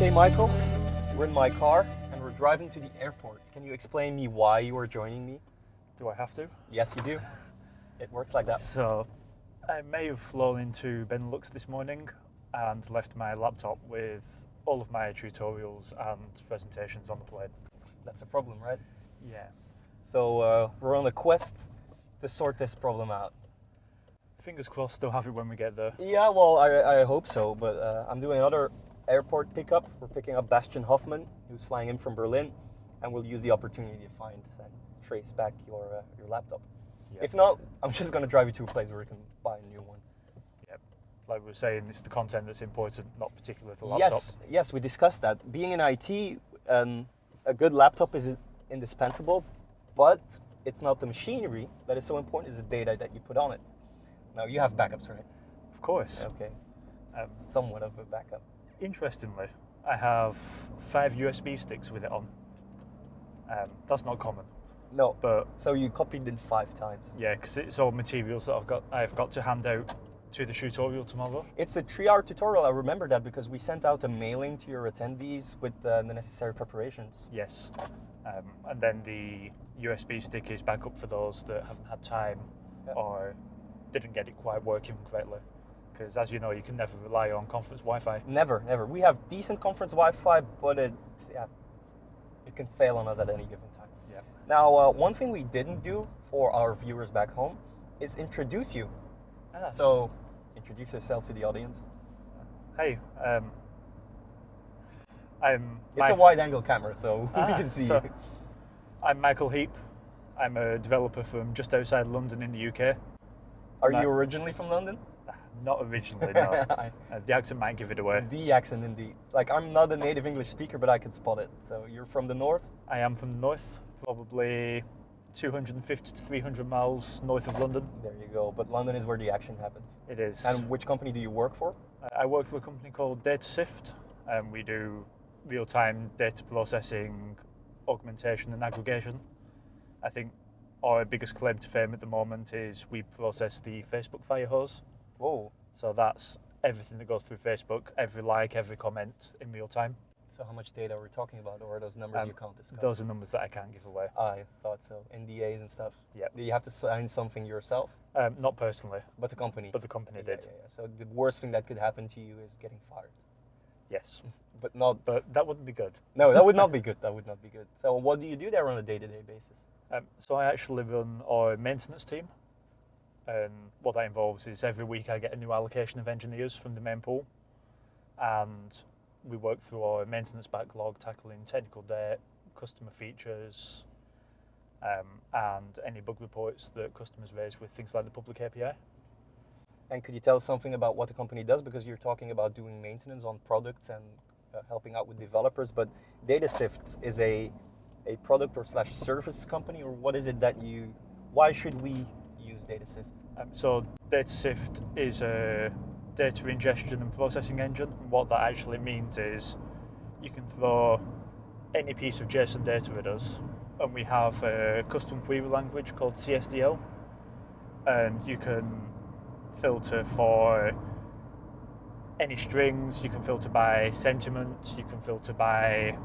Hey Michael, we're in my car and we're driving to the airport. Can you explain me why you are joining me? Do I have to? Yes, you do. It works like that. So, I may have flown into Benelux this morning and left my laptop with all of my tutorials and presentations on the plane. That's a problem, right? Yeah. So we're on a quest to sort this problem out. Fingers crossed they'll have it when we get there. Yeah, well, I hope so, but I'm doing another airport pickup. We're picking up Bastian Hoffman, who's flying in from Berlin, and we'll use the opportunity to find and trace back your laptop. Yeah. If not, I'm just going to drive you to a place where you can buy a new one. Yeah. Like we were saying, it's the content that's important, not particularly the laptop. Yes, we discussed that. Being in IT, a good laptop is indispensable, but it's not the machinery that is so important, it's the data that you put on it. Now, you have backups, right? Of course. Okay. Somewhat of a backup. Interestingly, I have 5 USB sticks with it on. That's not common. No, But so you copied it 5 times. yeah, because it's all materials that I've got to hand out to the tutorial tomorrow. It's a 3-hour tutorial. I remember that because we sent out a mailing to your attendees with the necessary preparations. Yes. And then the USB stick is back up for those that haven't had time or didn't get it quite working correctly. Because as you know, you can never rely on conference Wi-Fi. Never. We have decent conference Wi-Fi, but it can fail on us at any given time. Yeah. Now, one thing we didn't do for our viewers back home is introduce you. So, introduce yourself to the audience. Hey, It's a wide-angle camera, so we can see you. I'm Michael Heap. I'm a developer from just outside London in the UK. Are you originally from London? Not originally, no. The accent might give it away. The accent, indeed. Like, I'm not a native English speaker, but I can spot it. So, you're from the north? I am from the north, probably 250 to 300 miles north of London. There you go. But London is where the action happens. It is. And which company do you work for? I work for a company called Datasift. We do real-time data processing, augmentation and aggregation. I think our biggest claim to fame at the moment is we process the Facebook fire hose. Whoa. So that's everything that goes through Facebook, every like, every comment in real time. So how much data are we talking about, or are those numbers you can't discuss? Those are numbers that I can't give away. I thought so. NDAs and stuff. Yeah. Do you have to sign something yourself? Not personally, But the company? but the company did. Yeah. So the worst thing that could happen to you is getting fired. Yes. But not... But that wouldn't be good. No, that would not be good. That would not be good. So what do you do there on a day-to-day basis? So I actually run our maintenance team. And what that involves is every week I get a new allocation of engineers from the main pool. And we work through our maintenance backlog, tackling technical debt, customer features, and any bug reports that customers raise with things like the public API. And could you tell us something about what the company does? Because you're talking about doing maintenance on products and helping out with developers, but Datasift is a product or / service company, or what is it that you... Why should we use Datasift? So Datasift is a data ingestion and processing engine. And what that actually means is you can throw any piece of JSON data at us, and we have a custom query language called CSDL, and you can filter for any strings, you can filter by sentiment, you can filter by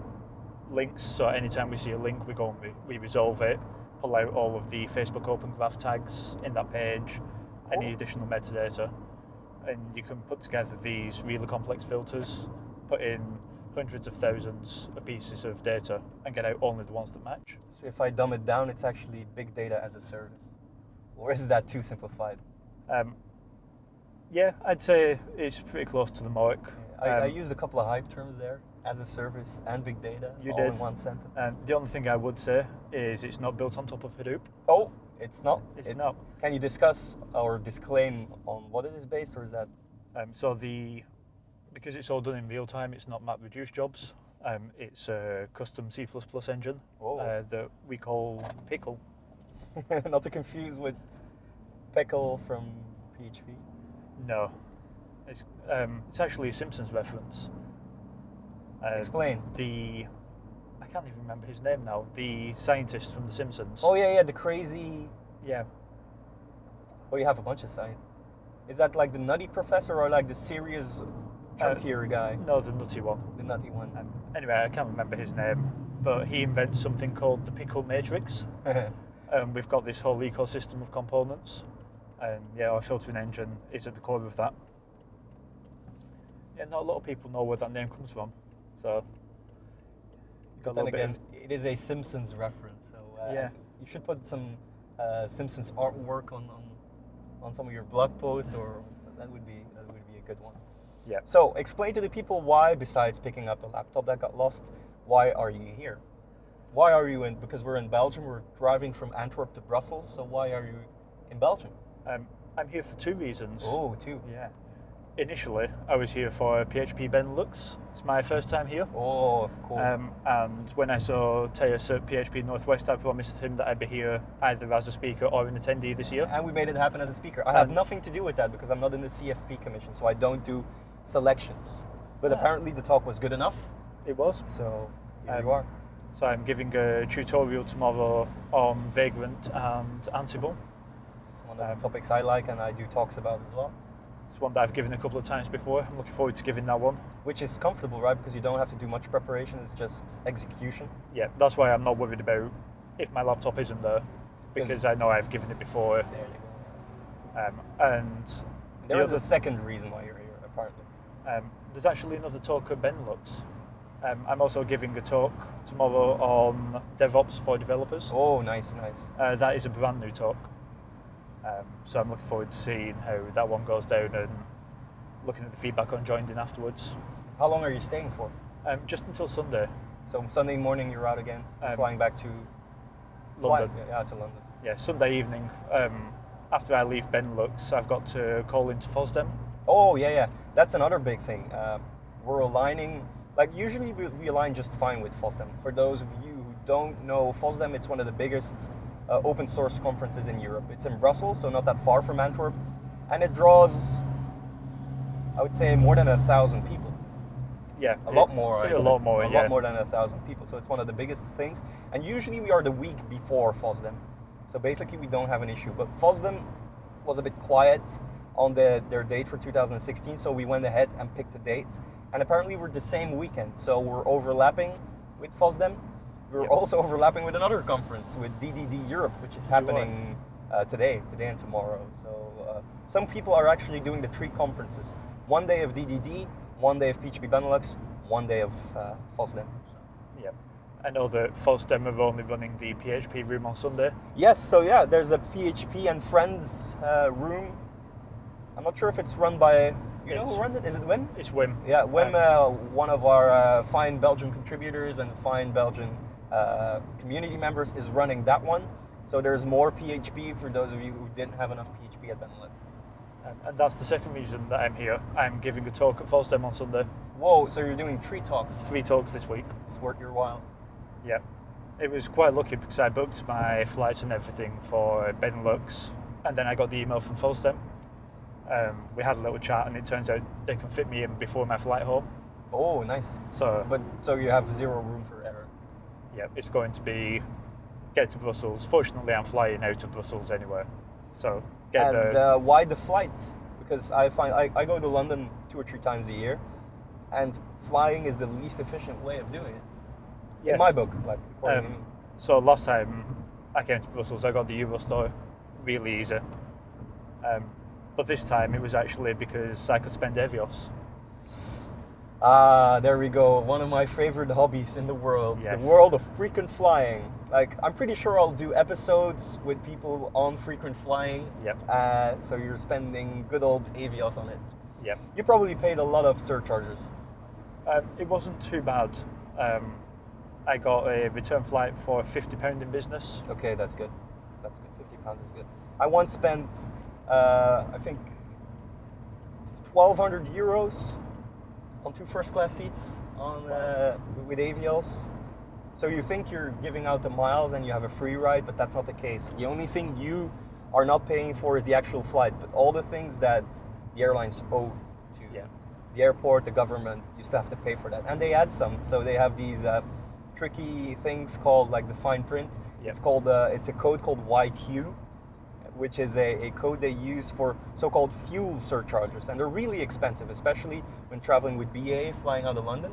links. So anytime we see a link, we go and we resolve it, pull out all of the Facebook Open Graph tags in that page, any additional metadata, and you can put together these really complex filters, put in hundreds of thousands of pieces of data and get out only the ones that match. So if I dumb it down, it's actually big data as a service. Or is that too simplified? Yeah, I'd say it's pretty close to the mark. I used a couple of hype terms there, as a service and big data, You all did. in one sentence. The only thing I would say is it's not built on top of Hadoop. Oh, it's not? It's not. Can you discuss or disclaim on what it is based, or is that? Because it's all done in real time, it's not map-reduced jobs. It's a custom C++ engine that we call Pickle. Not to confuse with Pickle from PHP. No, it's actually a Simpsons reference. Explain. I can't even remember his name now. The scientist from The Simpsons. Oh yeah, the crazy. Yeah. Well, you have a bunch of science. Is that like the nutty professor or like the serious chunkier guy, No, the nutty one. the nutty one. Anyway, I can't remember his name, but he invents something called the pickle matrix. And we've got this whole ecosystem of components, and yeah, our filtering engine is at the core of that. Yeah, not a lot of people know where that name comes from, so. But then again, it is a Simpsons reference, so yeah, you should put some Simpsons artwork on some of your blog posts, or that would be a good one. Yeah. So explain to the people why, besides picking up a laptop that got lost, why are you here? Why are you in? Because we're in Belgium. We're driving from Antwerp to Brussels. So why are you in Belgium? I'm here for 2 reasons. Oh, 2. Yeah. Initially, I was here for PHPBenelux. It's my first time here. Oh, cool. And when I saw Teus at PHP Northwest, I promised him that I'd be here either as a speaker or an attendee this year. And we made it happen as a speaker. I have nothing to do with that because I'm not in the CFP commission, so I don't do selections. But apparently the talk was good enough. It was. So here you are. So I'm giving a tutorial tomorrow on Vagrant and Ansible. It's one of the topics I like and I do talks about as well. It's one that I've given a couple of times before. I'm looking forward to giving that one. Which is comfortable, right? Because you don't have to do much preparation, it's just execution. Yeah, that's why I'm not worried about if my laptop isn't there, because I know I've given it before. There you go. And there is a second reason why you're here, apparently. There's actually another talk at Benelux. I'm also giving a talk tomorrow on DevOps for developers. Oh, nice, nice. That is a brand new talk. So I'm looking forward to seeing how that one goes down and looking at the feedback on joined in afterwards. How long are you staying for? Just until Sunday. So Sunday morning you're out again, flying back to London. Yeah, to London. Yeah, Sunday evening. After I leave Benelux, I've got to call into FOSDEM. Oh, yeah. That's another big thing. We're aligning, like usually we align just fine with FOSDEM. For those of you who don't know FOSDEM, it's one of the biggest open source conferences in Europe. It's in Brussels, so not that far from Antwerp. And it draws, I would say, more than 1,000 people. Yeah. A lot more than 1,000 people. So it's one of the biggest things. And usually we are the week before FOSDEM. So basically we don't have an issue. But FOSDEM was a bit quiet on their date for 2016. So we went ahead and picked a date. And apparently we're the same weekend. So we're overlapping with FOSDEM. We're also overlapping with another conference, with DDD Europe, which is happening today and tomorrow. So some people are actually doing the 3 conferences. One day of DDD, one day of PHPBenelux, one day of FOSDEM. Yeah. I know that FOSDEM are only running the PHP room on Sunday. Yes, so yeah, there's a PHP and Friends room. I'm not sure if it's run by, you know who runs it? Is it Wim? It's Wim. Yeah, Wim, one of our fine Belgian contributors and fine Belgian community members, is running that one. So there's more PHP for those of you who didn't have enough PHP at Benelux. And that's the second reason that I'm here. I'm giving a talk at FOSDEM on Sunday. Whoa, so you're doing 3 talks? 3 talks this week. It's worth your while. Yeah. It was quite lucky because I booked my flights and everything for Benelux, and then I got the email from FOSDEM. We had a little chat and it turns out they can fit me in before my flight home. Oh, nice. So you have 0 room for error. Yeah, it's going to be get to Brussels. Fortunately, I'm flying out to Brussels anyway. So get there. And why the flight? Because I find I go to London 2 or 3 times a year, and flying is the least efficient way of doing it. Yes. In my book, like according to me. So last time I came to Brussels, I got the Eurostar really easy. But this time it was actually because I could spend Avios. Ah, there we go. One of my favorite hobbies in the world. Yes. The world of frequent flying. Like, I'm pretty sure I'll do episodes with people on frequent flying. Yep. So you're spending good old Avios on it. Yep. You probably paid a lot of surcharges. It wasn't too bad. I got a return flight for £50 in business. Okay, that's good. That's good. £50 is good. I once spent, I think, 1,200 euros on 2 first-class seats on with Avios. So you think you're giving out the miles and you have a free ride, but that's not the case. The only thing you are not paying for is the actual flight, but all the things that the airlines owe to the airport, the government, you still have to pay for that. And they add some. So they have these tricky things called like the fine print. It's called it's a code called YQ, which is a code they use for so-called fuel surcharges, and they're really expensive, especially when traveling with BA flying out of London.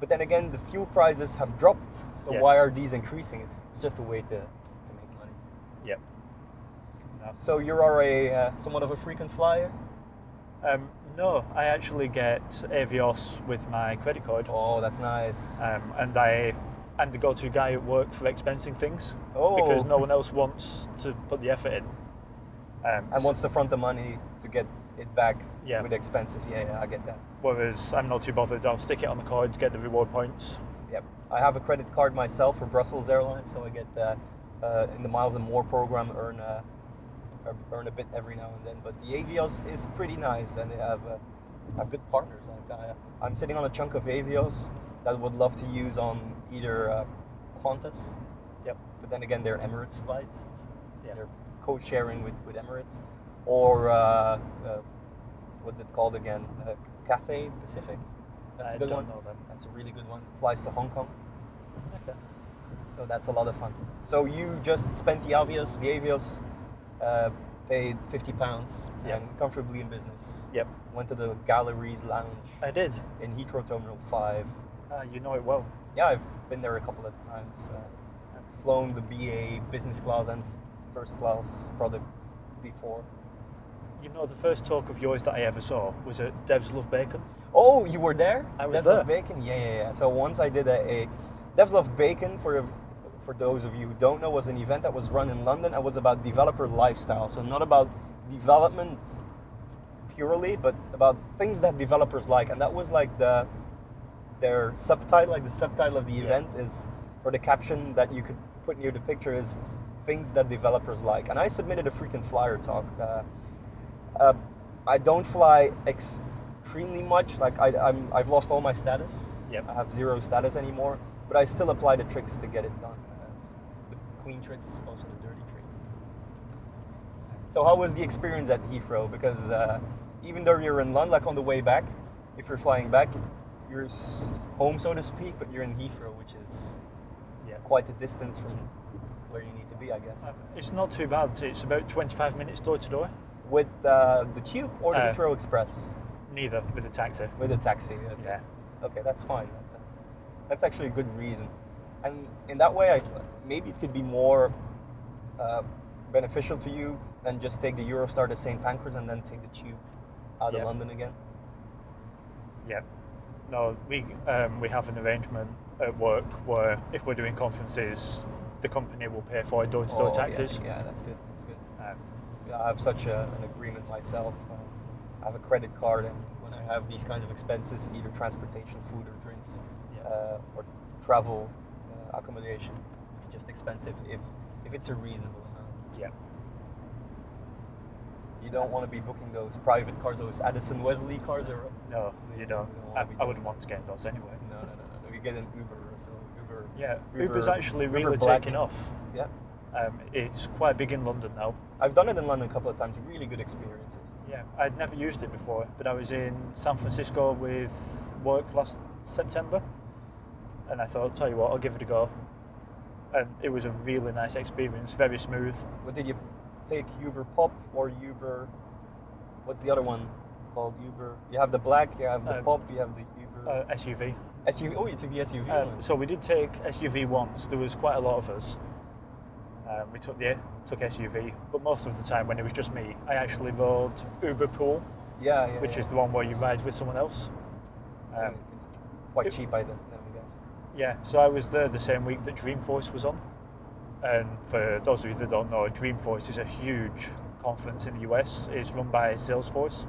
But then again, the fuel prices have dropped, so Yes. why are these increasing? It's just a way to make money. Yep. No. So you are a somewhat of a frequent flyer? No, I actually get Avios with my credit card, Oh, that's nice. and I'm the go-to guy at work for expensing things Oh. because no one else wants to put the effort in. And wants to front the money to get it back Yeah. with expenses. Yeah, I get that. Whereas I'm not too bothered. I'll stick it on the card, get the reward points. Yep. I have a credit card myself for Brussels Airlines, so I get in the Miles and More program earn a bit every now and then. But the Avios is pretty nice, and they have good partners. Like I'm sitting on a chunk of Avios that I would love to use on either Qantas. Yep. But then again, they're Emirates flights. Yeah. They're co-sharing with Emirates, or what's it called again? Cathay Pacific. That's I a good don't one. know them. That's a really good one. Flies to Hong Kong. Okay. So that's a lot of fun. So you just spent the Avios, paid £50 Yeah. and comfortably in business. Yep. Went to the Galleries Lounge I did. in Heathrow Terminal 5. You know it well. Yeah, I've been there a couple of times. Flown the BA business class and first class product before. You know, the first talk of yours that I ever saw was at Devs Love Bacon. Oh, you were there? I was Devs there. Love Bacon? Yeah. So once I did a Devs Love Bacon, for those of you who don't know, was an event that was run in London and was about developer lifestyle. So not about development purely, but about things that developers like. And that was like their subtitle, like the subtitle of the event is, or the caption that you could put near the picture is, things that developers like. And I submitted a frequent flyer talk. I don't fly extremely much. Like I've lost all my status. Yep. I have 0 status anymore, but I still apply the tricks to get it done. The clean tricks, also the dirty tricks. So how was the experience at Heathrow? Because even though you're in London, like on the way back, if you're flying back, you're home, so to speak, but you're in Heathrow, which is quite a distance from where you need to be, I guess. It's not too bad. It's about 25 minutes door to door. With the tube or the Heathrow Express? Neither, with a taxi. With a taxi. Okay. Yeah. Okay, that's fine. That's actually a good reason. And in that way, maybe it could be more beneficial to you than just take the Eurostar to St. Pancras and then take the tube out of London again. Yeah. No, we have an arrangement at work where if we're doing conferences, the company will pay for door-to-door taxis. Yeah, that's good. That's good. Yeah, I have such an agreement myself. I have a credit card, and when I have these kinds of expenses, either transportation, food, or drinks, or travel, accommodation, it's just expensive if it's a reasonable amount. Yeah. You don't want to be booking those private cars, those Addison Wesley cars, or No, you don't. wanna be I wouldn't want to get those anyway. No. You get an Uber, so Uber. Yeah, Uber's actually Uber really Black. taking off. Yeah. It's quite big in London now. I've done it in London a couple of times. Really good experiences. Yeah, I'd never used it before, but I was in San Francisco with work last September, and I thought, tell you what, I'll give it a go. And it was a really nice experience, very smooth. What did you take, Uber Pop or Uber? What's the other one called? Uber. You have the Black, you have the Pop, you have the Uber SUV. SUV. Oh, you took the SUV one. So we did take SUV once. There was quite a lot of us. We took SUV, but most of the time when it was just me, I actually rode Uber Pool, which is the one where you ride with someone else. It's quite cheap by then, I guess. Yeah, so I was there the same week that Dreamforce was on. And for those of you that don't know, Dreamforce is a huge conference in the US. It's run by Salesforce.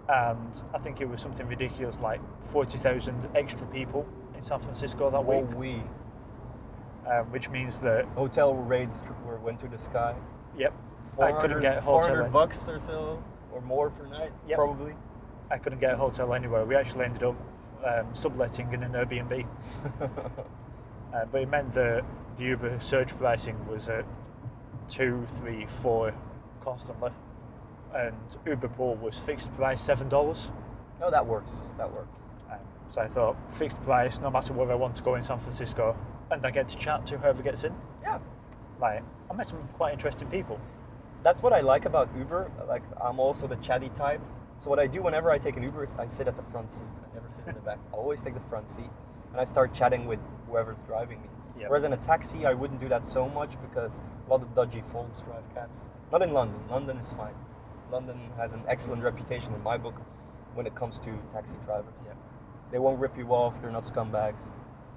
And I think it was something ridiculous like 40,000 extra people in San Francisco that week. Which means that hotel rates went to the sky. Yep. I couldn't get a hotel. $400 or so, or more per night, probably. I couldn't get a hotel anywhere. We actually ended up subletting in an Airbnb. But it meant that the Uber surge pricing was at 2, 3, 4 constantly. And Uber Pool was fixed price $7. No, that works. So I thought, fixed price, no matter where I want to go in San Francisco, and I get to chat to whoever gets in. Yeah. Like, I met some quite interesting people. That's what I like about Uber. Like, I'm also the chatty type. So what I do whenever I take an Uber is I sit at the front seat. I never sit in the back. I always take the front seat, and I start chatting with whoever's driving me. Yep. Whereas in a taxi, I wouldn't do that so much because a lot of dodgy folks drive cabs. Not in London. London is fine. London has an excellent reputation in my book when it comes to taxi drivers. Yep. They won't rip you off. They're not scumbags.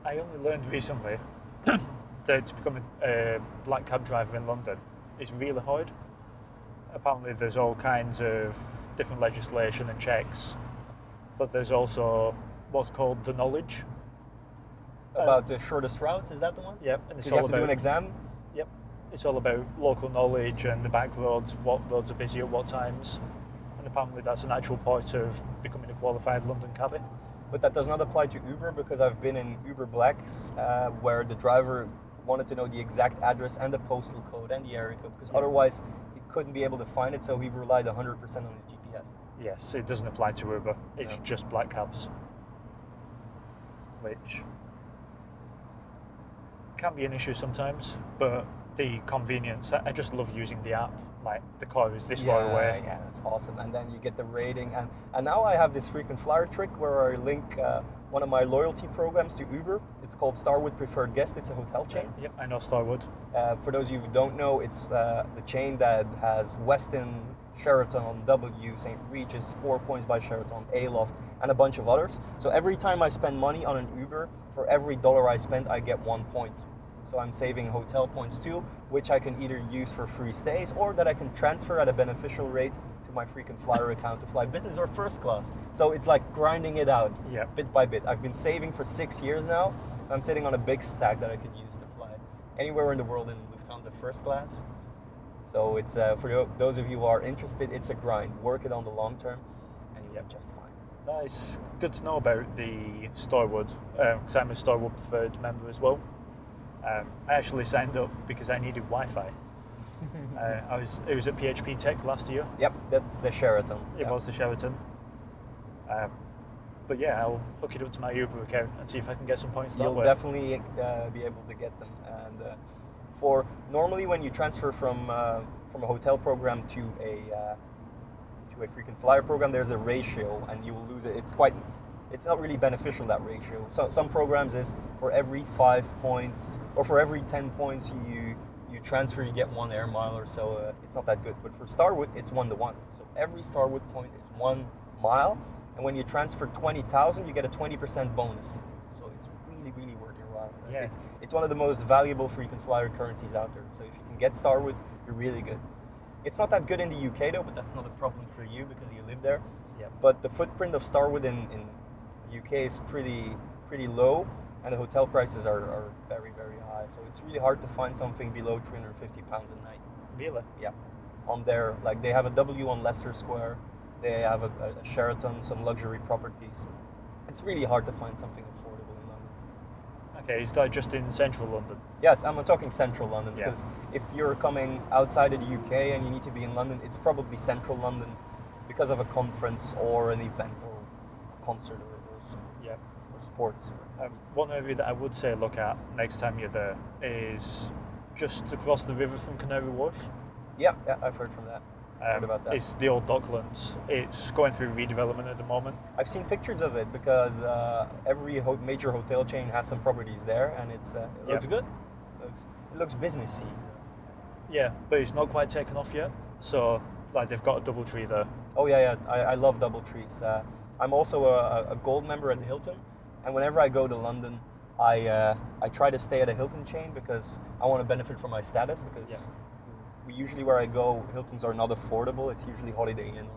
I only learned recently that to become a black cab driver in London is really hard. Apparently there's all kinds of different legislation and checks, but there's also what's called the knowledge. About the shortest route, is that the one? Yep. And Do it's you all have to about do an exam? Yep. It's all about local knowledge and the back roads, what roads are busy at what times. And apparently that's an actual part of becoming a qualified London cabbie. But that does not apply to Uber, because I've been in Uber Blacks where the driver wanted to know the exact address and the postal code and the area code, because otherwise he couldn't be able to find it, so he relied 100% on his GPS. Yes, it doesn't apply to Uber. It's just black cabs, which can be an issue sometimes, but the convenience, I just love using the app. Like, the car is this far away. Yeah, that's awesome. And then you get the rating. And now I have this frequent flyer trick where I link one of my loyalty programs to Uber. It's called Starwood Preferred Guest. It's a hotel chain. Yep, I know Starwood. For those of you who don't know, it's the chain that has Westin, Sheraton, W, St. Regis, 4 Points by Sheraton, Aloft, and a bunch of others. So every time I spend money on an Uber, for every dollar I spend, I get 1 point. So I'm saving hotel points too, which I can either use for free stays or that I can transfer at a beneficial rate to my frequent flyer account to fly business or first class. So it's like grinding it out bit by bit. I've been saving for 6 years now. I'm sitting on a big stack that I could use to fly anywhere in the world in Lufthansa first class. So it's for those of you who are interested, it's a grind. Work it on the long term and you'll be just fine. That's good to know about the Starwood, because I'm a Starwood preferred member as well. I actually signed up because I needed Wi-Fi. It was at PHP Tech last year. Yep, that's the Sheraton. It was the Sheraton. But yeah, I'll hook it up to my Uber account and see if I can get some points that way. You'll definitely be able to get them. And for normally when you transfer from a hotel program to a frequent flyer program, there's a ratio, and you will lose it. It's not really beneficial, that ratio. So some programs is for every 5 points or for every 10 points you transfer, you get 1 air mile or so. It's not that good. But for Starwood, it's 1-to-1. So every Starwood point is 1 mile, and when you transfer 20,000, you get a 20% bonus. So it's really, really worth your while. Yeah. It's one of the most valuable frequent flyer currencies out there. So if you can get Starwood, you're really good. It's not that good in the UK though, but that's not a problem for you because you live there. Yep. But the footprint of Starwood in UK is pretty low, and the hotel prices are very, very high. So it's really hard to find something below £350 a night. Really? Yeah. On there, like they have a W on Leicester Square, they have a Sheraton, some luxury properties. It's really hard to find something affordable in London. Okay, is that just in central London? Yes, I'm talking central London, Yeah. because if you're coming outside of the UK and you need to be in London, it's probably central London because of a conference or an event or a concert or sports. One area that I would say look at next time you're there is just across the river from Canary Wharf. Yeah, I've heard from that. Heard about that. It's the old Docklands. It's going through redevelopment at the moment. I've seen pictures of it because every major hotel chain has some properties there, and it looks good. It looks businessy. Yeah, but it's not quite taken off yet. So, like, they've got a DoubleTree there. Oh yeah. I love DoubleTrees. I'm also a gold member at the Hilton, and whenever I go to London, I try to stay at a Hilton chain because I want to benefit from my status. Because usually where I go, Hiltons are not affordable. It's usually Holiday Inn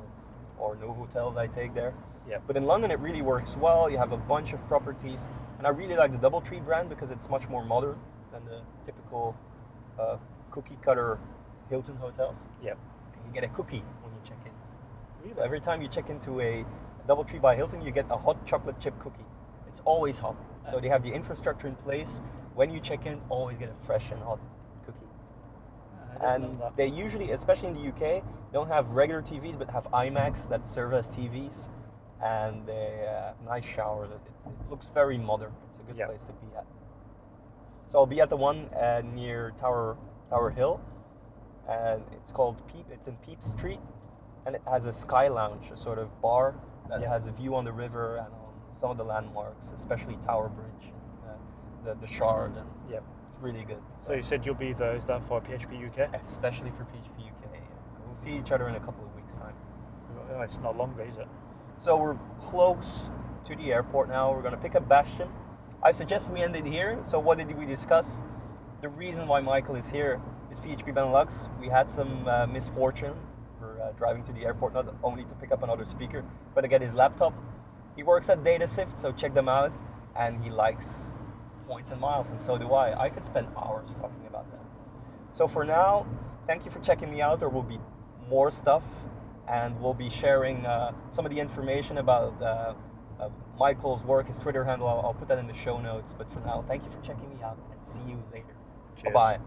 or Novotels I take there. Yeah. But in London, it really works well. You have a bunch of properties, and I really like the DoubleTree brand because it's much more modern than the typical cookie cutter Hilton hotels. Yeah. And you get a cookie when you check in. Really? So every time you check into a DoubleTree by Hilton, you get a hot chocolate chip cookie. It's always hot. So they have the infrastructure in place. When you check in, always get a fresh and hot cookie. And they usually, especially in the UK, don't have regular TVs, but have iMacs that serve as TVs. And they have nice showers. It looks very modern. It's a good place to be at. So I'll be at the one near Tower Hill. and it's called Heap. It's in Heap Street, and it has a sky lounge, a sort of bar that has a view on the river and on some of the landmarks, especially Tower Bridge, the Shard, and it's really good. So you said you'll be there. Is that for PHP UK? Especially for PHP UK. We'll see each other in a couple of weeks' time. Oh, it's not longer, is it? So we're close to the airport now. We're going to pick up Bastion. I suggest we end it here. So what did we discuss? The reason why Michael is here is PHPBenelux. We had some misfortune. We're driving to the airport not only to pick up another speaker, but to get his laptop. He works at Datasift, so check them out. And he likes points and miles, and so do I. I could spend hours talking about that. So for now, thank you for checking me out. There will be more stuff, and we'll be sharing some of the information about Michael's work, his Twitter handle. I'll put that in the show notes. But for now, thank you for checking me out, and see you later. Cheers. Bye-bye.